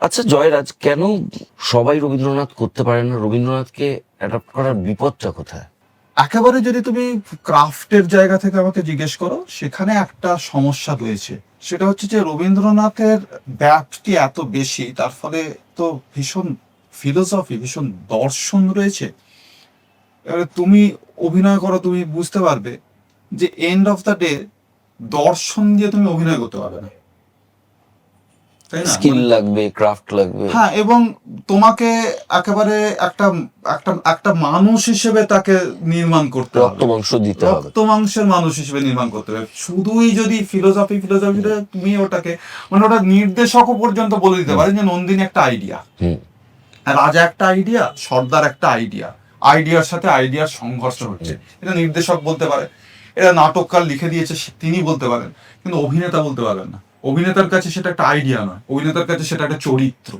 আচ্ছা জয়রাজ, কেন সবাই রবীন্দ্রনাথ করতে পারে না? রবীন্দ্রনাথকে অ্যাডাপ্ট করার বিপদটা কোথায়? একেবারে যদি তুমি ক্রাফটের জায়গা থেকে আমাকে জিজ্ঞেস করো, সেখানে একটা সমস্যা রয়েছে। সেটা হচ্ছে যে রবীন্দ্রনাথের ব্যাপ্তি এত বেশি, তার ফলে তো ভীষণ ফিলোসফি, ভীষণ দর্শন রয়েছে। এবারে তুমি অভিনয় করো, তুমি বুঝতে পারবে যে এন্ড অফ দ্য ডে দর্শন দিয়ে তুমি অভিনয় করতে পারবে না, তাই না? স্কিল লাগবে, ক্রাফট লাগবে। হ্যাঁ, এবং তোমাকে একেবারে একটা একটা একটা মানুষ হিসেবে তাকে নির্মাণ করতে হবে, রক্ত মাংস দিতে হবে। রক্ত মাংসের মানুষ হিসেবে নির্মাণ করতে হবে। শুধুই যদি ফিলোসফিটা তুমি ওটাকে, মানে ওটা নির্দেশকও পর্যন্ত বলে দিতে পারে যে নন্দিনী একটা আইডিয়া, রাজা একটা আইডিয়া, সর্দার একটা আইডিয়া, আইডিয়ার সাথে আইডিয়ার সংঘর্ষ হচ্ছে, এটা নির্দেশক বলতে পারে, এটা নাটককার লিখে দিয়েছে তিনি বলতে পারেন, কিন্তু অভিনেতা বলতে পারেন না। অভিনেতার কাছে সেটা একটা আইডিয়া নয়, অভিনেতার কাছে সেটা একটা চরিত্র।